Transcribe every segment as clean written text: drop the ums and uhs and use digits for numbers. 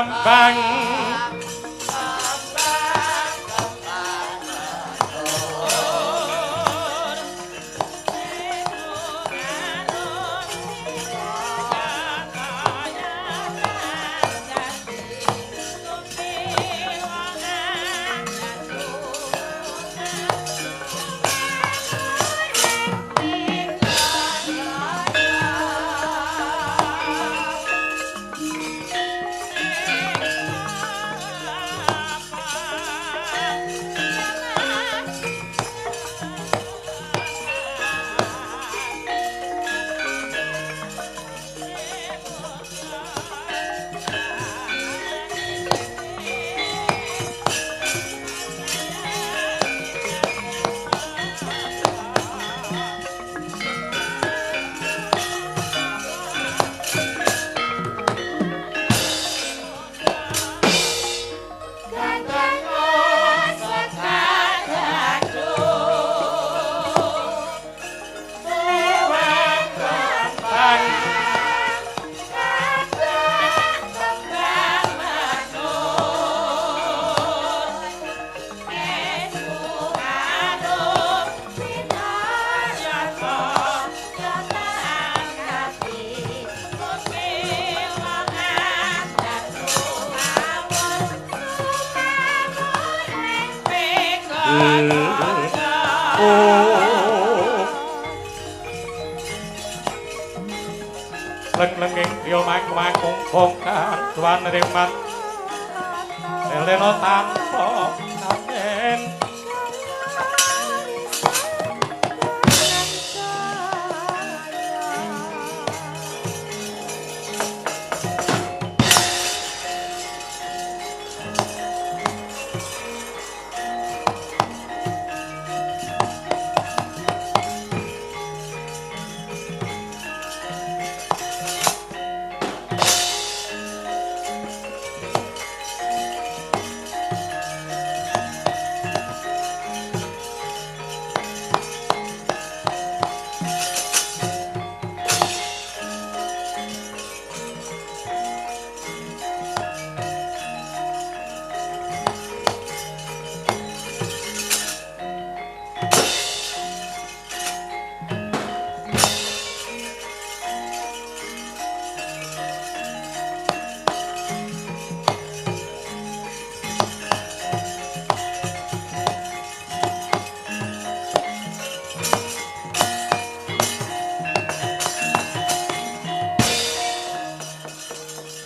kembang leng-lenging yo mangkung bongkar tuan remat leleno tanpa namen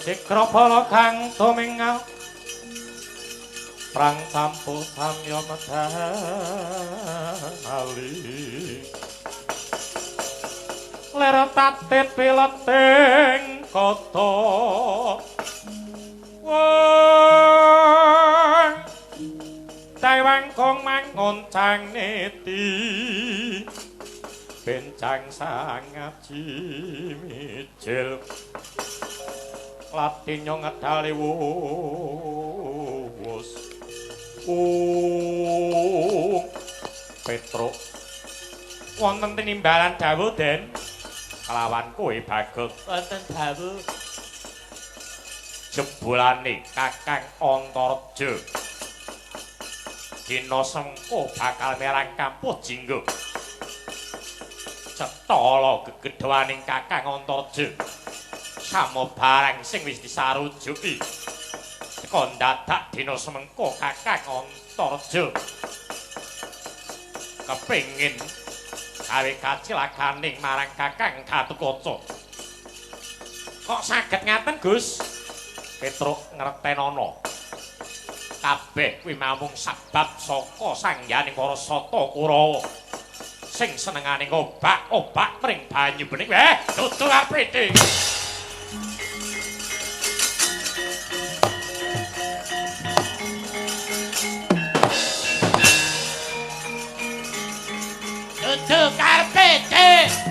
Sikropala kang tumingal prang tampu samya medali ler tatit pileting kata wong taiwang kong mangoncang neti bencang sangat cimicil Latinyo ngedali wus Petro wonten tinimbalan dawuh Den kelawan kowe Bagong wonten dawuh jebulane Kakang Antareja dina sengko bakal merang Kampuh Jinggo cetala gegedhawaning Kakang Antareja samo barang sing wis disarujuki teka dadak dina semengko Kakang Antareja kepengin gawe kacilakaning marang Kakang Gatotkaca kok saged ngaten Gus Petruk ngertenana kabeh kuwi namung sebab saka sangyaning para sata Kurawa sing senengane ngobak-obak mring banyu bening dudu arep Dudu karpete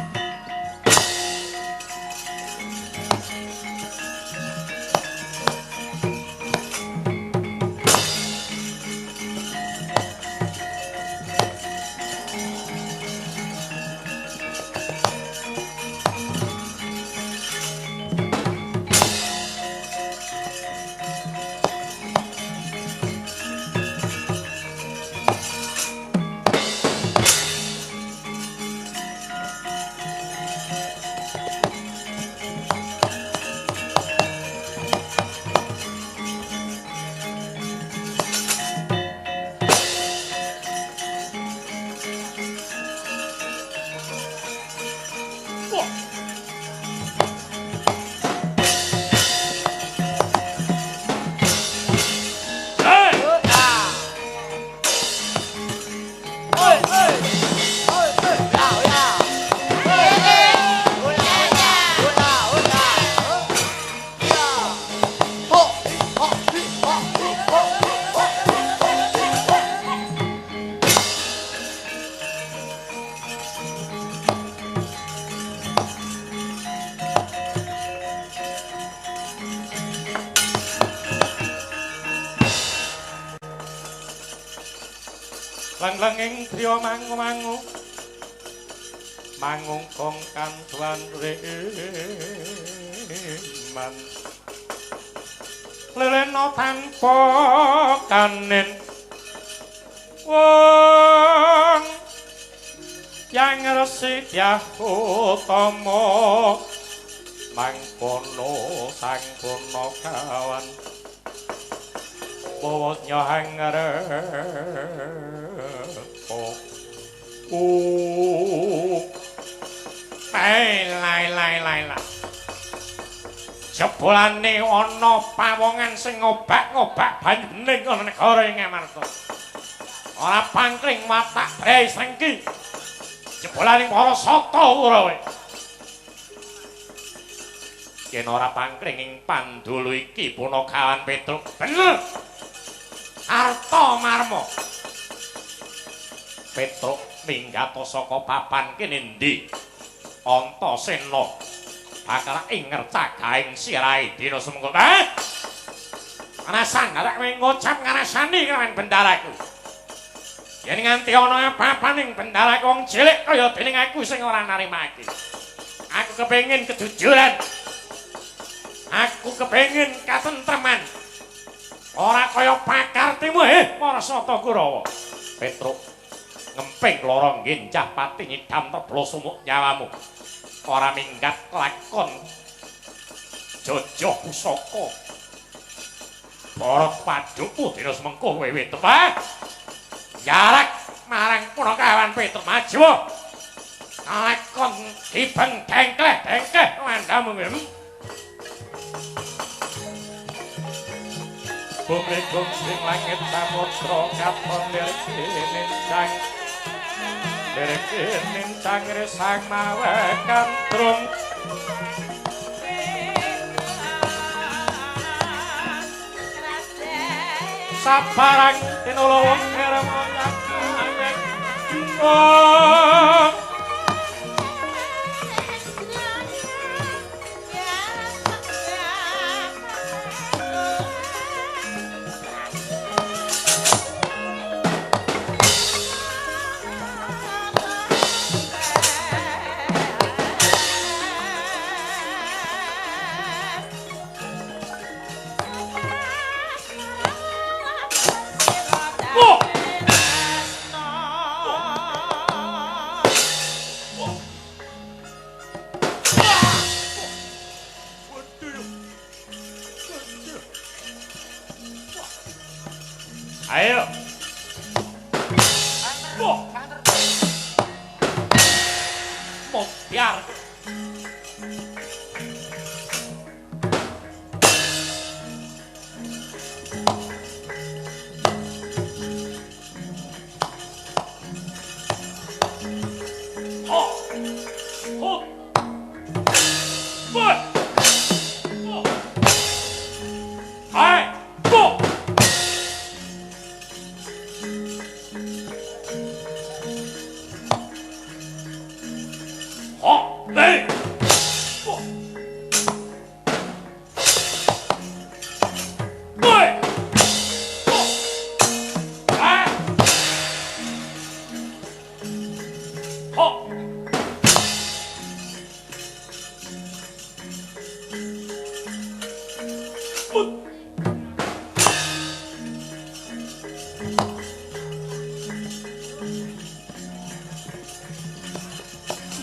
lenging griya mangu-mangu mangung kong kantuan reman lelena tanpa kanen wong yang resik ya utama mangkono sang kono kawan bawasnya hangarep lai jebulane ana pawongan sing ngobak-ngobak banjene ana negara ing Ngamarta ora pangkring watak Brai Sengki jebulane para sata ora kowe yen ora pangkring ing Pandulu iki Punakawan Petruk bener Arta Marma Petruk minggat saka papan kene ndi Antasena bakal ing ngercagaing sirahe dina semengko anasan arek kowe ngucap ngrasani kawan bendaraku yen nganti ana apa-apaning bendaraku wong cilik kaya dening aku sing ora narimake aku kepengin kejujuran aku kepengin katentreman ora kaya pakartimu para sata Kurawa Petruk ngemping loro ngencah pati nyidam teblo sumuk nyawamu ora minggat lakon jojoh pusaka para padukmu dina semengko kowe tepa jarak marang Punakawan Petruk maju lakon dibeng dengkleh mandamu bumi sing langit samudra katon lirik nincang lirik nincang resang mawe kantrung sabarang tinulung ngeremong ayo biar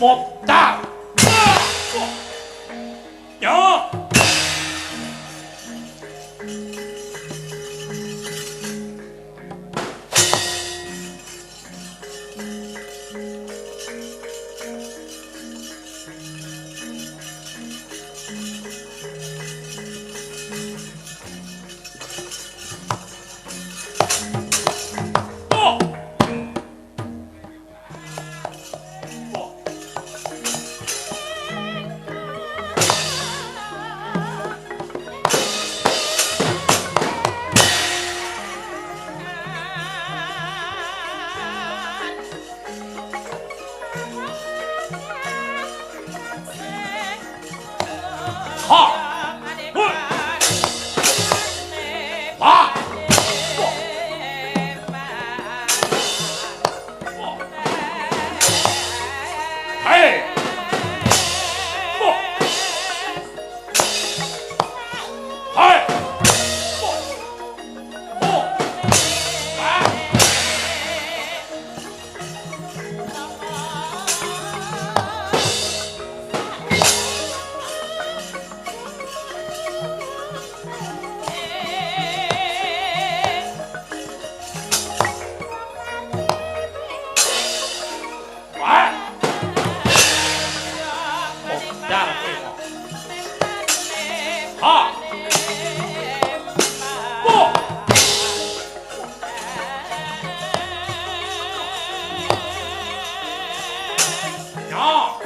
Motar. Yo. Ha. Oh. Ya.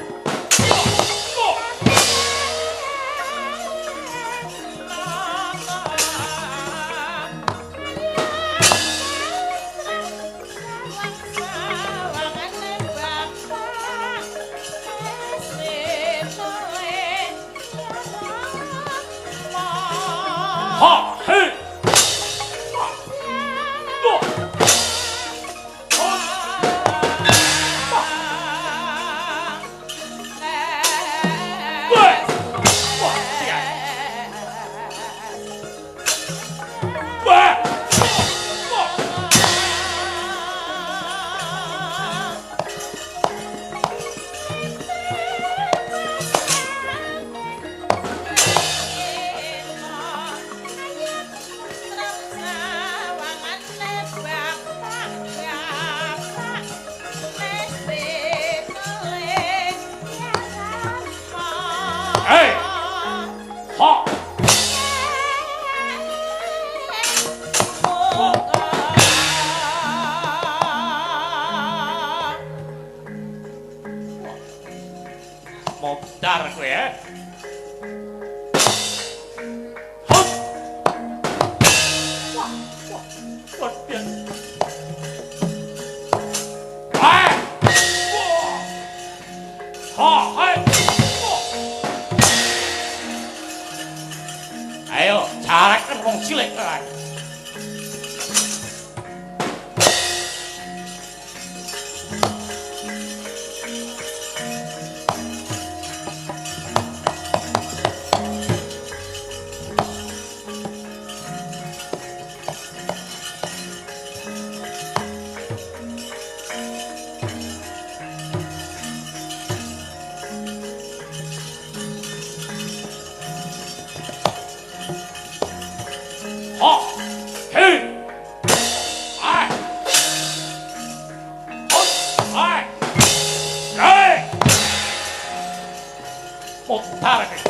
Ha. Hey. Hey! Ha! Mau bentar gue ya. Hop! Wah, wah, waduh. Hai! Wah! Ha, hai! Ayo, carakan wong cilik kan. Ha! Hey! Hai! Hop! Hai! Hey! Putar nih.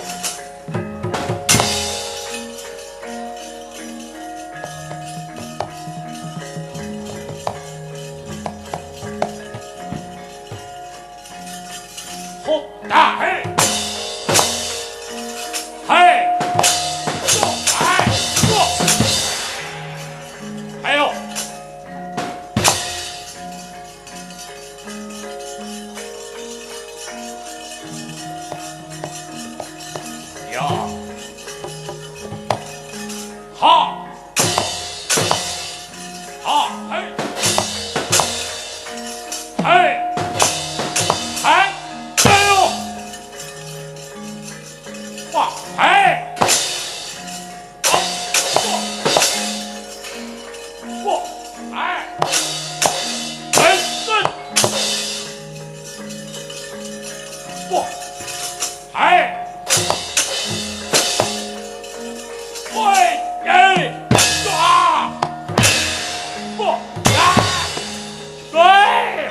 Putar, hey! Hey! Hai! Ayo. Ya. Ha. Ha. Hey. Hey. Hai. Ayo. Wah. Hey. Wah. Hai. Hey. Wah. Hai. Ôi, ê, à, bộ, à, ê.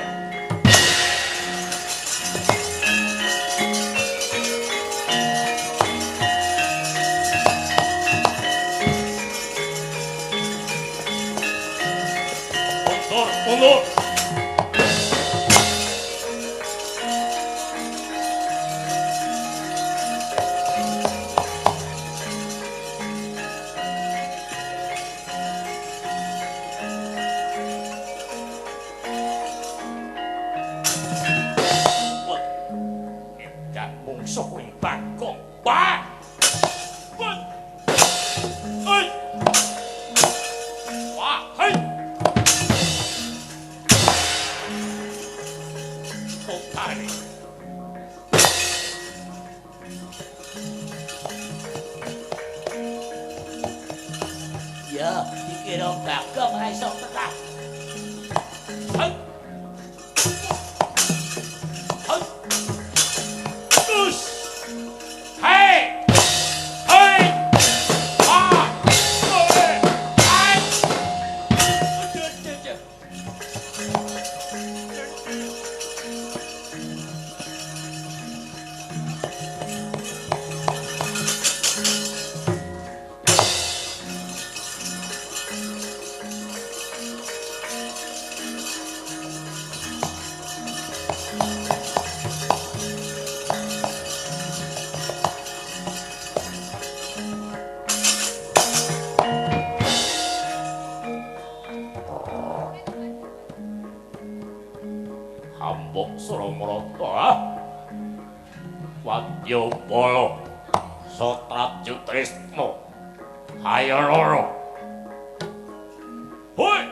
Mundur. Dan mungsuh wing Bagong. Wah! Hei! Wah, hei! Putar ini. Giờ thì kia đâu Bagong hay xong tất cả. Hei! Hei! Us! Hei! Hei! Ah! Hei! Hei! Suramarata. Wadyabala Satraju Tresna. Ayo loro. Hoi.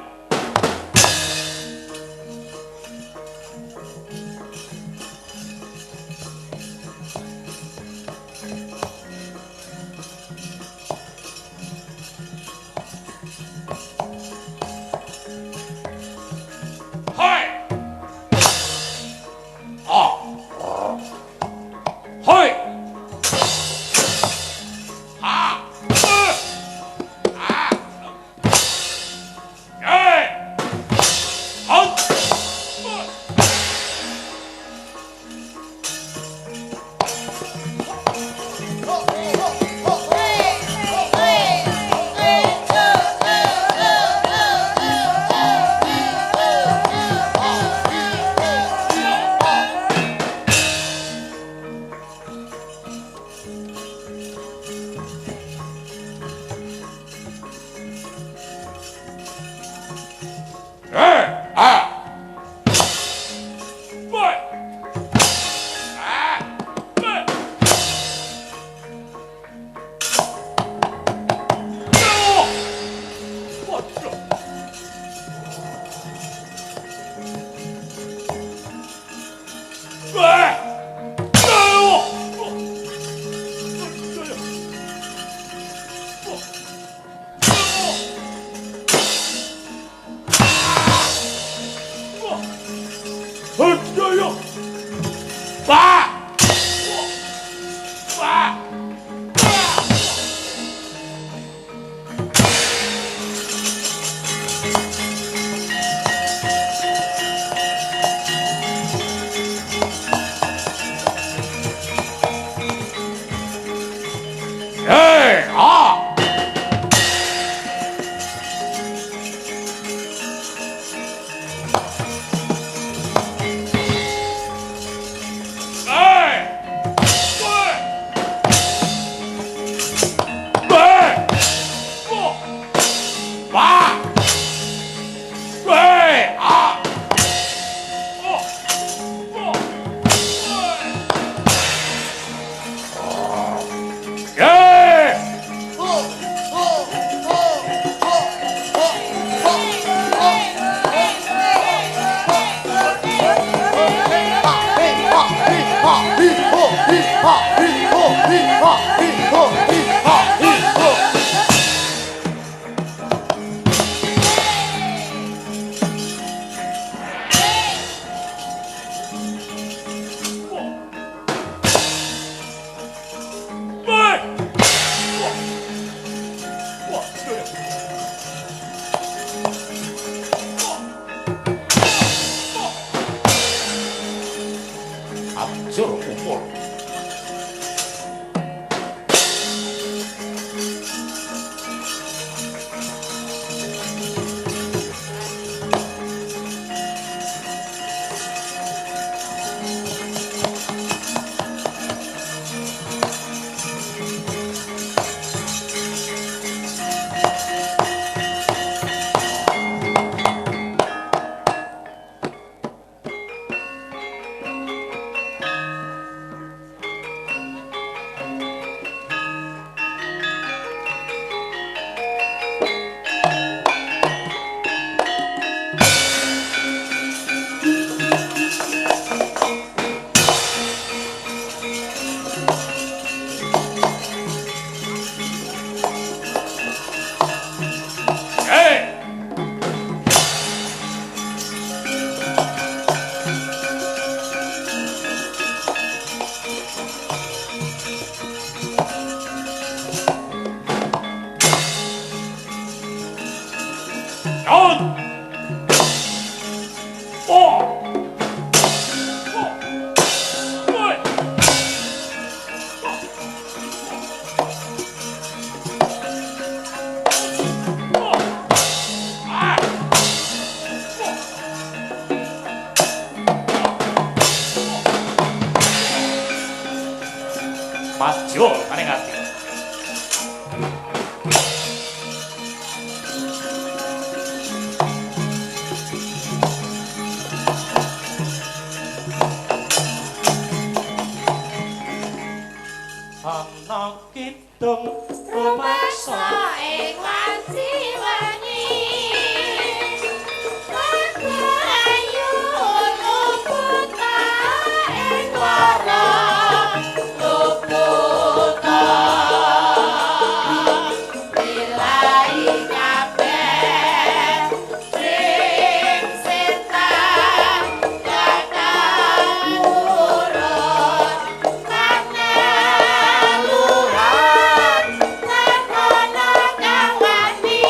Hoi. Hoi. kidung rumaksa ing wanci wengi ayu luputa ing lara luputa bilai kabeh sing setan kadang urut kanaluhan tanana kang wani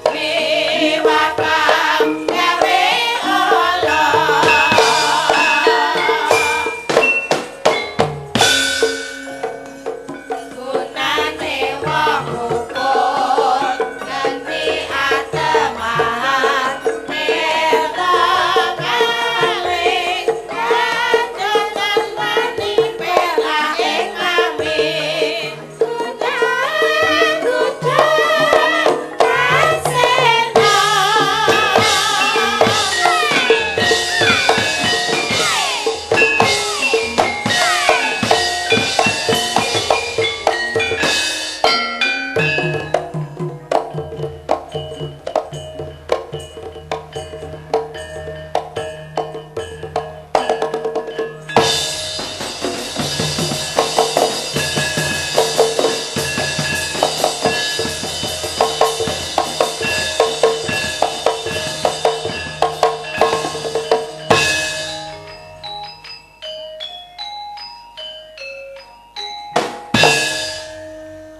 liwakang gawe Allah gunane wong rukun ngerti atemahan mirta kaling kangenan wani pelah ing amin kudan kasena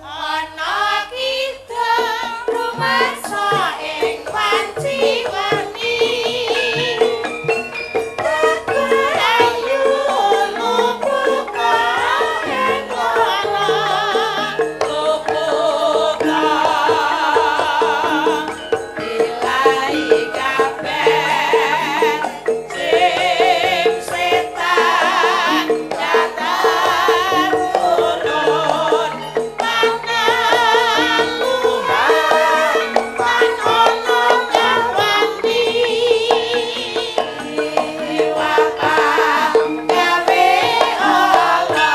ana kita rumangsa ing wanci wengi ayu luputa ing lara luputa bilai kabeh sing setan datang ulun kanaluhan tanana kang wani liwakang gawe Allah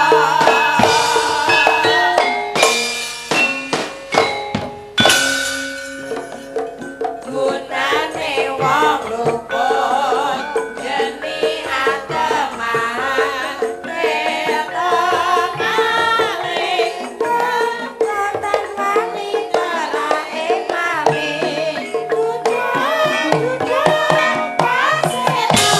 gunane wong rukun jeni atemahan mirta kaling kangenan wani pelah ing amin kudan kasena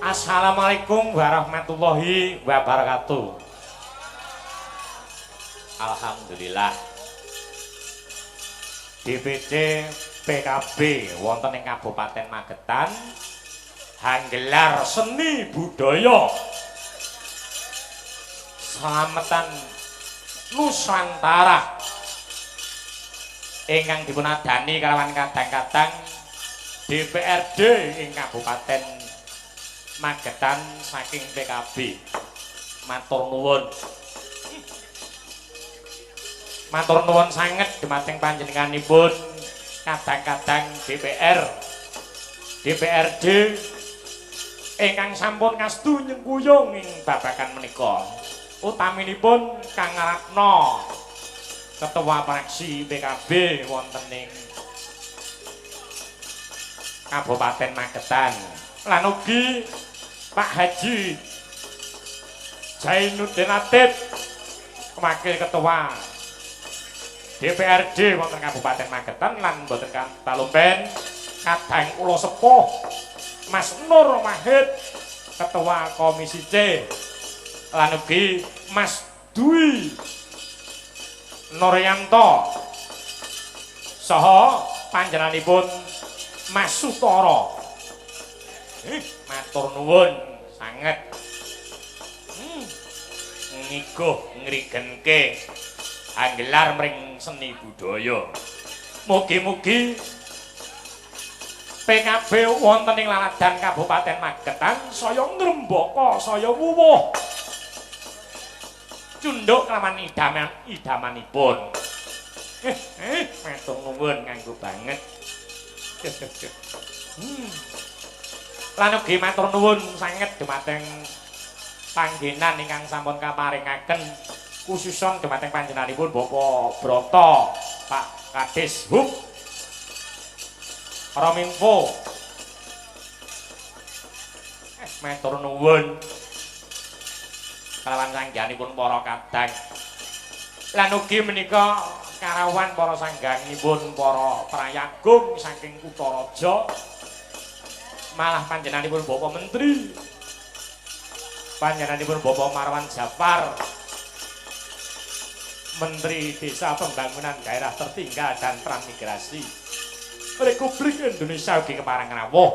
Assalamualaikum warahmatullahi wabarakatuh. Alhamdulillah. DPC PKB wonten ing Kabupaten Magetan hanggelar seni budaya Slametan Nusantara ingkang dipunadani kalawan kadang-kadang DPRD ing Kabupaten Magetan saking PKB. Matur nuwun. Matur nuwun sanget dumateng panjenenganipun kadang-kadang DPRD ingkang sampun ngastu nyengkuyung ing babagan menika. Utaminipun Kang Ratna Ketua Fraksi PKB wonten ing Kabupaten Magetan. Lan ugi Pak Haji Jainuddin Atib Wakil Ketua DPRD wonten Kabupaten Magetan lan boten kalumpen kadang kula sepuh Mas Nur Wahid Ketua Komisi C lan ugi Mas Dwi Nuryanto saha panjenenganipun Mas Sutara. Matur nuwun sanget. Ngiguh ngrigenke anggelar mring seni budaya. Mugi-mugi PKB wonten ing Laladan Kabupaten Magetan saya ngrembaka saya wuwuh cunduk kelawan idamanipun. Matur nuwun nganggo banget. Lan ugi matur nuwun sanget dumateng panggenan ingkang sampun kaparingaken khususon dumateng panjenenganipun Bapak Broto, Pak Kades Hub Rominfo. Matur nuwun kalawan sangganipun para kadang. Lan ugi menika karawan para sangganipun para prayagung saking Kutaraja. Malah panjenenganipun Bapak Menteri. Panjenenganipun Bapak Marwan Jafar, Menteri Desa Pembangunan Daerah Tertinggal dan Transmigrasi Republik Indonesia ugi kepareng rawuh.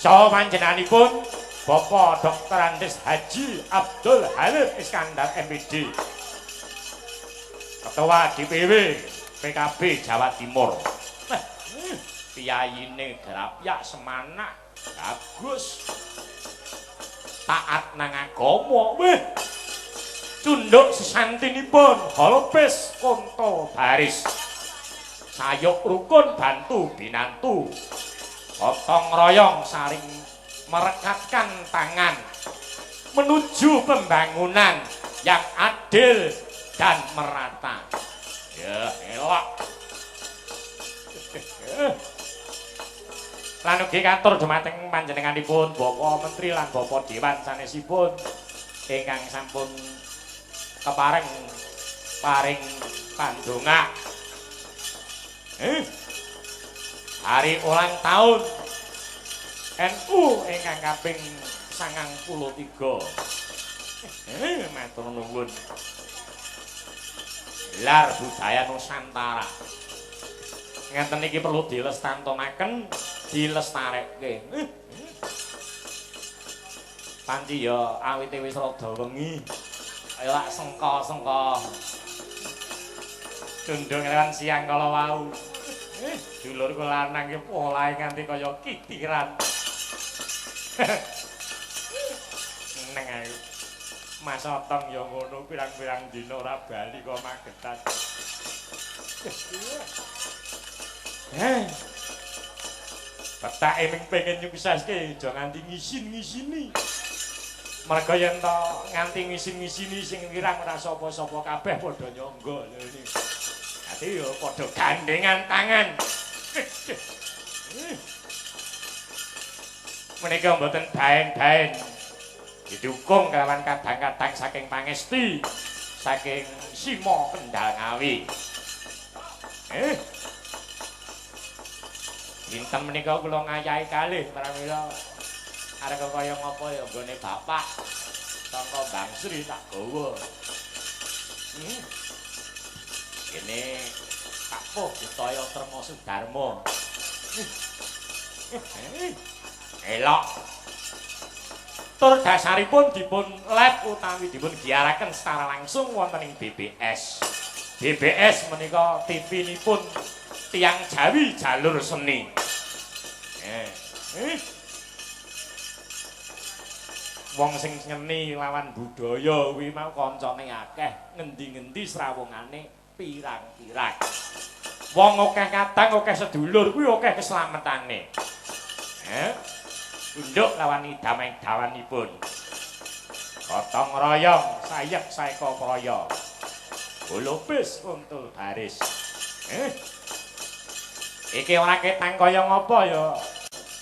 Saha panjenenganipun Bapak Dr. Andes Haji Abdul Halim Iskandar MPD, Ketua DPW PKB Jawa Timur. Piyayine grapyak semanak bagus. Taat nang agama weh. Cunduk sesantinipun holopes konto baris. Sayuk rukun bantu binantu. Gotong royong saling merekatkan tangan menuju pembangunan yang adil dan merata. Ya, elok. Lan ugi katur dumateng panjenenganipun Bapak Menteri lan Bapak Dewan sanesipun ingkang sampun kepareng paring pandonga. Hari ulang tahun NU ingkang kaping 93. Matur nuwun. Gelar budaya Nusantara. Ngenten iki perlu dilestantanaken, dilestarekke. Panci ya awite wis rada wengi. Ayo lak sengko-sengko. Condong lan siang kala wau. Dulurku lanang ki polahe nganti kaya kitiran. Neng ae. Mas Otong ya ngono pirang-pirang dina ora bali kok Magetan. Petake ming pengen nyukseske aja nganti ngisin-ngisini. Merga yen to nganti ngisin-ngisini sing wirang ora sapa-sapa kabeh padha nyangga lho. Dadi yo padha gandengan tangan. Menika mboten baen-baen. Didukung kelawan kadang-kadang saking pangesti, saking Simo Kendal Ngawi. Dinten menika kula ngayahi kalih pramila arep kaya ngapa ya nggone bapak sangka Bang Sri tak gawa. Kene Pak Puh Utaya Trema Sudarma. Elok. Tur dasaripun dipun live utawi dipun giaraken secara langsung wonten ing BBS. BBS menika TV-nipun Tiang Jawi Jalur Seni. Wong sing nyeni lawan budaya kuwi mau kancane akeh, ngendi-ngendi srawungane pirang-pirang. Wong akeh kadang akeh sedulur kuwi akeh keslametane. Unduk lawan idam-idamanipun. Gotong royong sayek saeka praya. Golopis untul baris. Iki ora ketang kaya ngapa ya.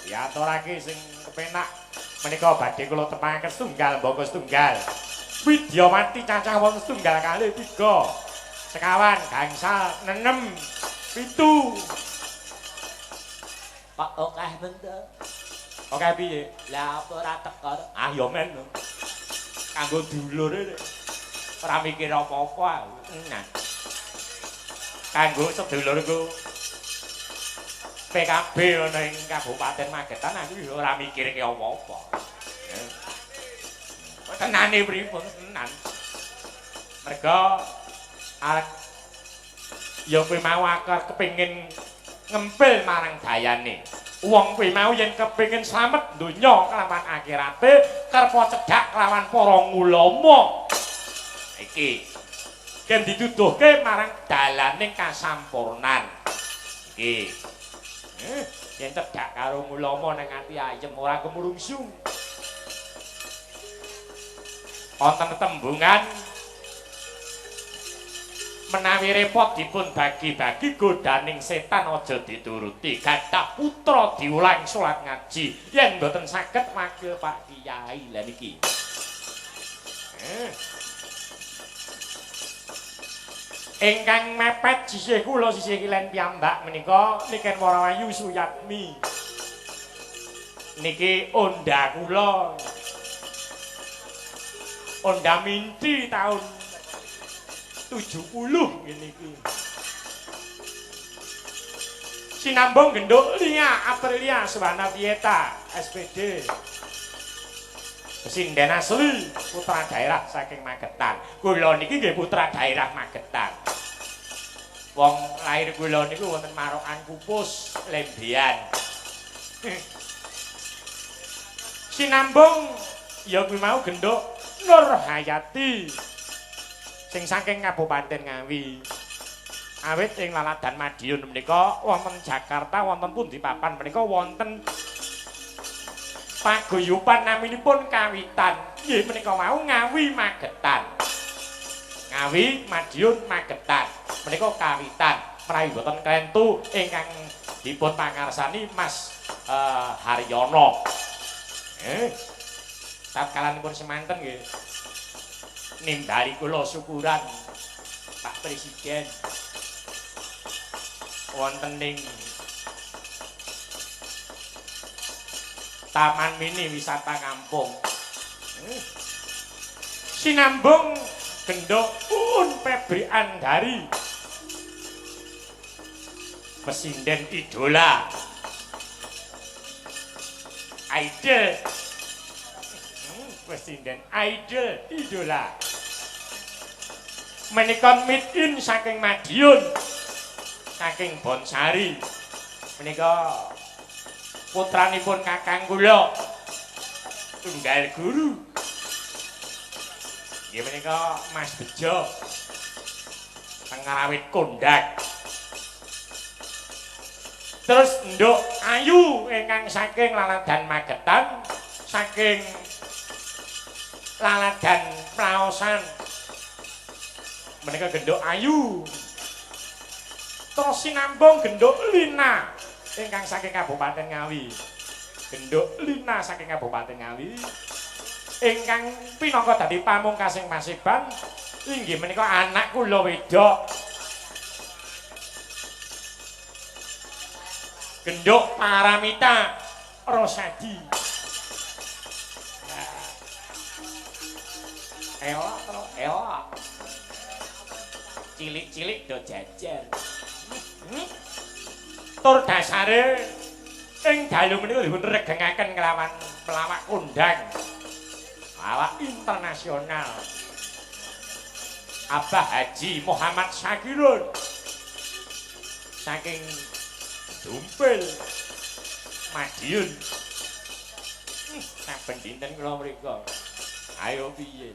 Diaturake sing kepenak. Menika badhe kula tepangaken setunggal mbaka setunggal. Widyawati cacah wong setunggal kalih 3. Sekawan gangsal 6 7. Pak akeh benda. Oke piye? Lah apa ora teko? Ah ya men. Kanggo dulure ora mikir apa-apa. Nah. Kanggo sedulurku PKB ana ing Kabupaten Magetan aku ora mikirke apa-apa. Tenane pripun tenan. Merga arek ya kuwi mau akar kepengin ngempil marang dayane. Wong kuwi mau yen kepengin slamet donya kelawan akhirate kerep cedhak kelawan para ulama. Iki ken dituduhke marang dalaning kasampurnan. Iki. Yen cedhak karo ulama nang ati ayem ora kemurungsung. Wonten tembungan menawi repot dipun bagi-bagi godaning setan aja dituruti. Gadah putra diulang salat ngaji yen mboten saged wakil Pak Kiai. Lah niki. Ingkang mepet sisih kula sisih kilen piyambak menika niken Warawayu Suyatmi. Niki onda kula. Onda Minti tahun 70 ngene iki. Sinambung genduk Lia Aprilia Subhanavieta SPD. Sinden asli putra daerah saking Magetan. Kula niki nggih putra daerah Magetan. Wong lair kula niku wonten Marokan Pupus, Lembean. Sinambung ya kuwi mau genduk Nur Hayati. Sing saking Kabupaten Ngawi. Awit ing Laladan Madiun menika wonten Jakarta wonten pundi papan menika wonten paguyuban naminipun Kawitan. Nggih menika mau Ngawi Magetan. Ngawi Madiun Magetan. Menika Kawitan. Menawi boten klentu ingkang dipun pangarsani Mas Haryono. Tatkalanipun semanten nggih nimbali kula syukuran Pak Presiden wonten ing Taman Mini Wisata Kampung. Sinambung gendok Un Febri Andari Presiden idola Idol Presiden Idol idola menika midin saking Madiun saking Bonsari menika putranipun kakang kula tunggal guru nggih menika Mas Bejo Tenggarawit Kondak. Terus Nduk Ayu ingkang saking Laladan Magetan saking Laladan Praosan menika genduk Ayu. Terus sinambung genduk Lina ingkang saking Kabupaten Ngawi. Genduk Lina saking Kabupaten Ngawi ingkang pinangka dadi pamungkasing Paseban inggih menika anak kula wedok. Genduk Paramita Rosadi. Elok. Cilik-cilik do jajar. Tur dasare ing dalu menika dipun regengaken kelawan pelawak kondang. Pelawak internasional. Abah Haji Muhammad Syakirun. Saking Dumpil Madiun. Saben dinten kula mriko. Ayo piye?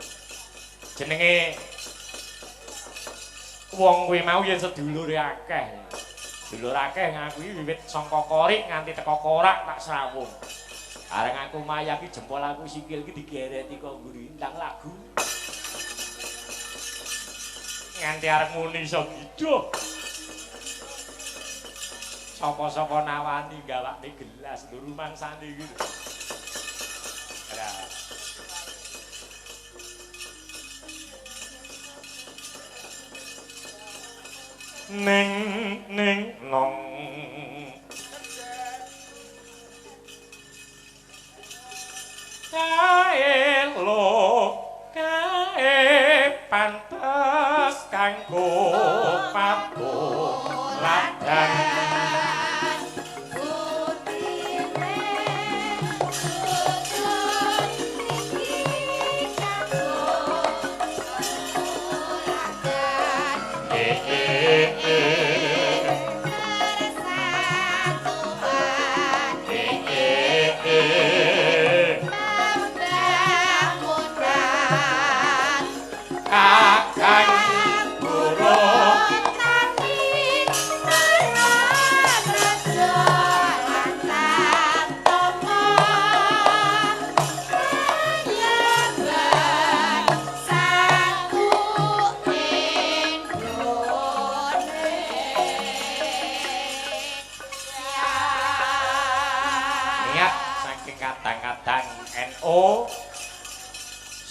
Jenenge wong kuwi mau yen sedulure akeh. Dulur akeh ngakui wiwit saka korik nganti teko korak tak srawung. Areng aku mayaki jempol aku sikil iki digereti kok ngrintang lagu. Nganti arep muni iso giduh. Sapa-sapa nawani gawakne gelas lho rumangsane iki. Ning nong kae lo kae pantes kanggo patulan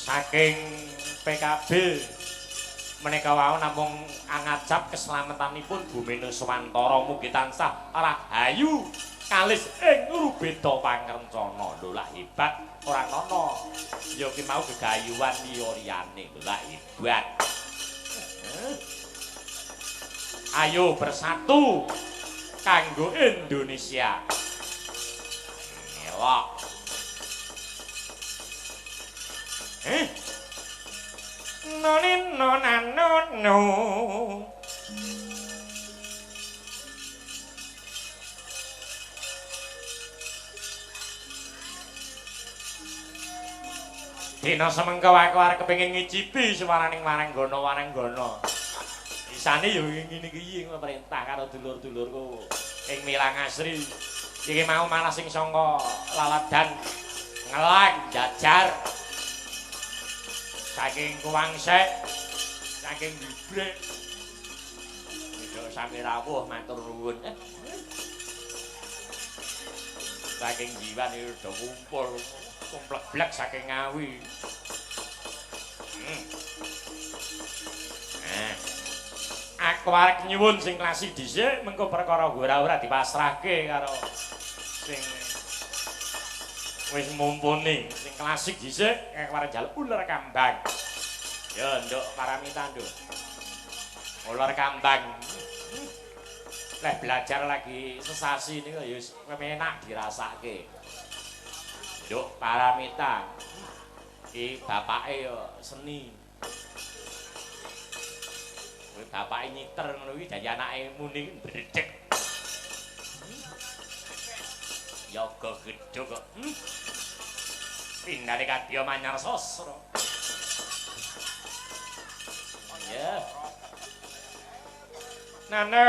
saking PKB menika wau namung angajab keselamatanipun Bumi Nuswantara mugi tansah rahayu kalis ing rubeda pangrencana lho lah hebat ora ana ya ki mau gegayuhan liya-liyane lho lah hebat. Ayo bersatu kanggo Indonesia. Elok. No. Dina semengko aku arep kepengin ngicipi swaraning Waranggana. Isane ya ngene iki perintah karo dulur-dulurku ing Milangasri. Iki mau malah sing sangka Laladan ngelak jajar. Saking Kuwangsek, saking Bibrek. Iso sami rawuh matur nuwun. Saking Jiwan iki do kumpul, kumplek-blek saking Ngawi. Aku arek nyuwun sing klasik dhisik mengko perkara ora dipasrahke karo sing wis mumpuni. Sing klasik dhisik aku arek njaluk ular kambang. Ya nduk Paramita nduk. Ular kambang. Leh belajar lagi sesasi niku ya wis enak dirasake. Nduk Paramita. Iki bapake ya seni. Bapake nyiter ngono kuwi dadi anake muni bredeg. Yoga gedhe kok. Pindhane kadya manyar sastra. Ya. Nana